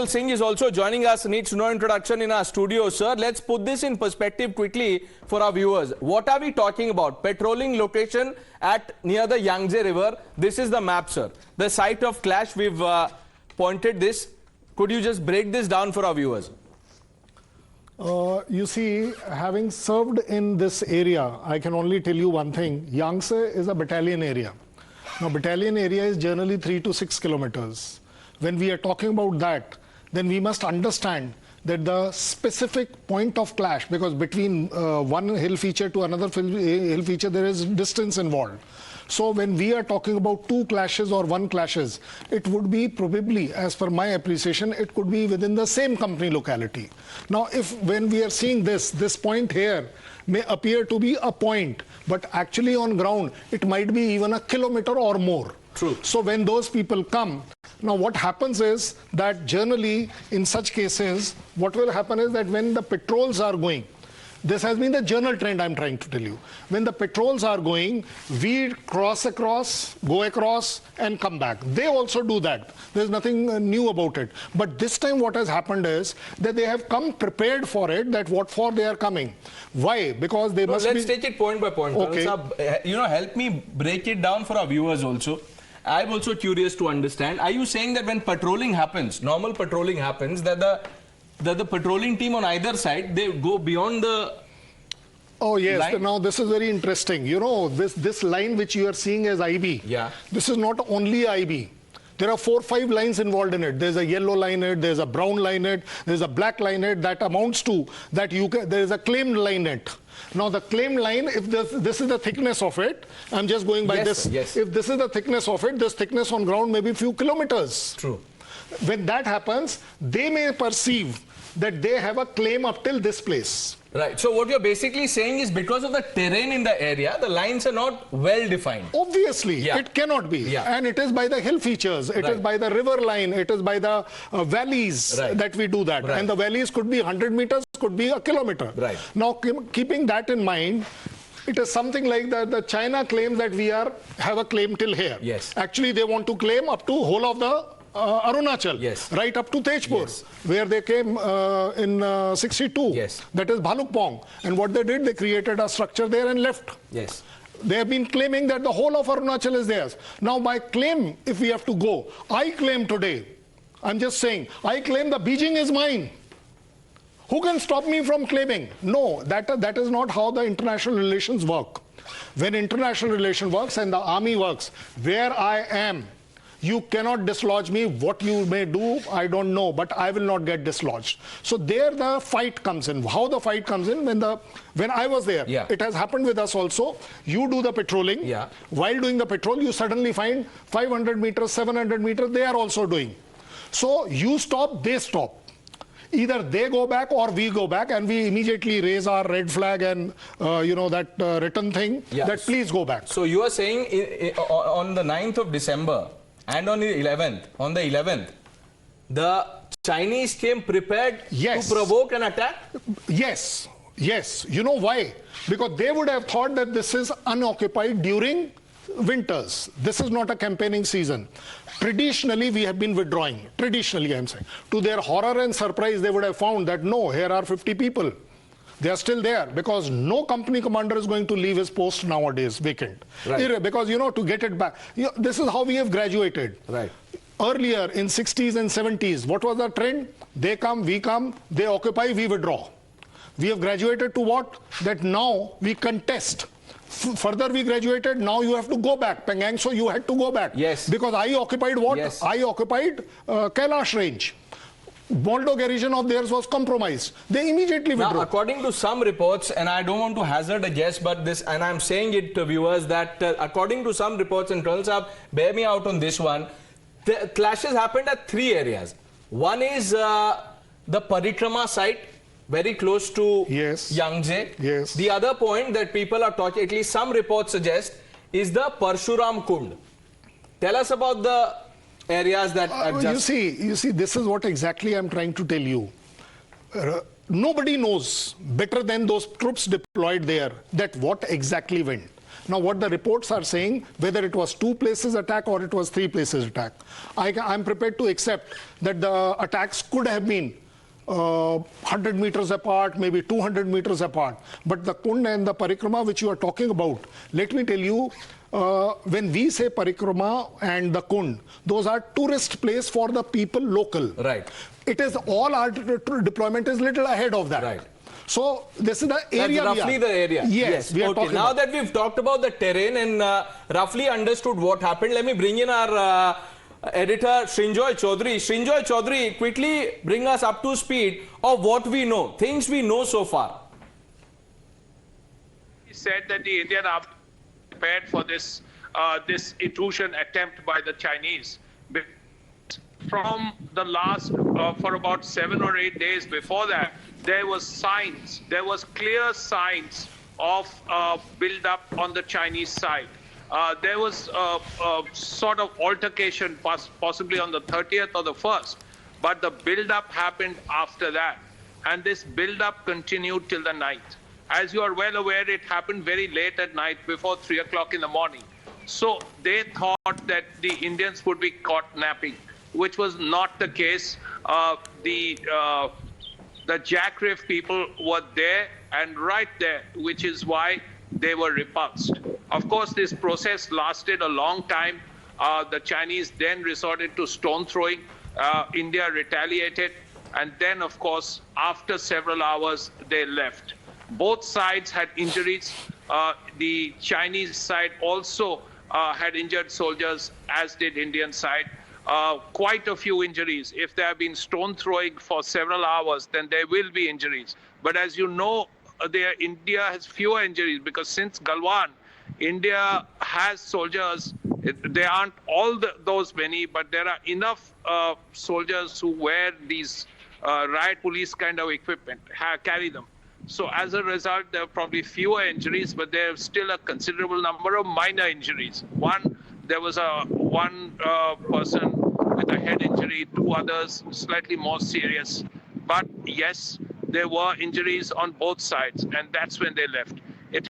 Colonel Singh is also joining us, needs no introduction in our studio. Sir, let's put this in perspective quickly for our viewers. What are we talking about? Patrolling location at near the Yangtze River. This is the map, sir. The site of clash, we've pointed this. Could you just break this down for our viewers? You see, having served in this area, I can only tell you one thing. Yangtze is a battalion area. Now, battalion area is generally 3 to 6 kilometers. When we are talking about that, then we must understand that the specific point of clash, because between one hill feature to another hill feature, there is distance involved. So when we are talking about two clashes or one clashes, it would be probably, as per my appreciation, it could be within the same company locality. Now, when we are seeing this point here may appear to be a point, but actually on ground, it might be even a kilometer or more. True. So when those people come, now what happens is that generally in such cases, what will happen is that when the patrols are going, this has been the general trend I'm trying to tell you. When the patrols are going, we cross across, go across and come back. They also do that. There's nothing new about it. But this time what has happened is that they have come prepared for it, that what for they are coming. Why? Because they must let's take it point by point. Okay. Help me break it down for our viewers also. I'm also curious to understand. Are you saying that when patrolling happens, normal patrolling happens, that the patrolling team on either side, they go beyond the line? Now this is very interesting. You know, this line which you are seeing as IB, this is not only IB. There are 4 or 5 lines involved in it. There's a yellow line in it, there's a brown line in it, there's a black line in it. That amounts to that there is a claimed line in it. Now the claimed line, if this is the thickness of it, I'm just going by this. Yes. If this is the thickness of it, this thickness on ground may be few kilometers. True. When that happens, they may perceive that they have a claim up till this place. Right. So what you're basically saying is because of the terrain in the area, the lines are not well defined. Obviously, it cannot be. And it is by the hill features, it is by the river line, it is by the valleys that we do that. And the valleys could be 100 meters, could be a kilometer. Right. Now, keeping that in mind, it is something like the China claims that we have a claim till here. Yes. Actually, they want to claim up to whole of the Arunachal, right up to Tejpur, where they came in 62. That is Bhalukpong. And what they did, they created a structure there and left. They have been claiming that the whole of Arunachal is theirs. Now, by claim, if we have to go, I claim today, I'm just saying, I claim the Beijing is mine. Who can stop me from claiming? No, that is not how the international relations work. When international relation works and the army works, where I am, you cannot dislodge me. What you may do, I don't know, but I will not get dislodged. So there the fight comes in. How the fight comes in, when I was there, it has happened with us also. You do the patrolling. While doing the patrol, you suddenly find 500 meters, 700 meters, they are also doing. So you stop, they stop. Either they go back or we go back, and we immediately raise our red flag and that written thing that please go back. So you are saying on the 9th of December and on the 11th, the Chinese came prepared to provoke an attack? Yes. You know why? Because they would have thought that this is unoccupied during winters. This is not a campaigning season. Traditionally, we have been withdrawing. Traditionally, I'm saying. To their horror and surprise, they would have found that no, here are 50 people. They are still there because no company commander is going to leave his post nowadays vacant. Because, to get it back, this is how we have graduated. Earlier in 60s and 70s, what was the trend? They come, we come, they occupy, we withdraw. We have graduated to what? That now we contest. Further we graduated, now you have to go back. Pangangso, you had to go back. Because I occupied what? I occupied Kailash range. Boldo garrison of theirs was compromised. They immediately withdrew. Now, according to some reports, and I don't want to hazard a guess, but and I'm saying it to viewers, that according to some reports, and Colonel Saab, bear me out on this one, the clashes happened at 3 areas. One is the Parikrama site, very close to Yangtze. The other point that people are talking, at least some reports suggest, is the Parshuram Kund. Tell us about the areas that you see, this is what exactly I'm trying to tell you. Nobody knows better than those troops deployed there that what exactly went. Now, what the reports are saying, whether it was 2 places attack or it was 3 places attack, I'm prepared to accept that the attacks could have been 100 meters apart, maybe 200 meters apart. But the Kund and the Parikrama which you are talking about, let me tell you, when we say Parikrama and the Kund, those are tourist place for the people local. Right. It is all our deployment is little ahead of that. Right. So this is the area. That's roughly the area. Yes. We are okay. Now that we've talked about the terrain and roughly understood what happened, let me bring in our editor Srinjoy Chowdhury. Srinjoy Chowdhury, quickly bring us up to speed of what we know, things we know so far. He said that the Indian army prepared for this this intrusion attempt by the Chinese. From the last, for about 7 or 8 days before that, there was clear signs of build-up on the Chinese side. There was a sort of altercation, possibly on the 30th or the 1st, but the build-up happened after that. And this build-up continued till the night. As you are well aware, it happened very late at night, before 3 o'clock in the morning. So they thought that the Indians would be caught napping, which was not the case. The Jackrif people were there and right there, which is why they were repulsed. Of course, this process lasted a long time. The Chinese then resorted to stone throwing. India retaliated. And then, of course, after several hours, they left. Both sides had injuries. The Chinese side also had injured soldiers, as did Indian side. Quite a few injuries. If there have been stone throwing for several hours, then there will be injuries. But as you know, India has fewer injuries because since Galwan, India has soldiers. There aren't all those many, but there are enough soldiers who wear these riot police kind of equipment, carry them. So as a result, there are probably fewer injuries, but there are still a considerable number of minor injuries. There was one person with a head injury, 2 others slightly more serious. But yes, there were injuries on both sides, and that's when they left.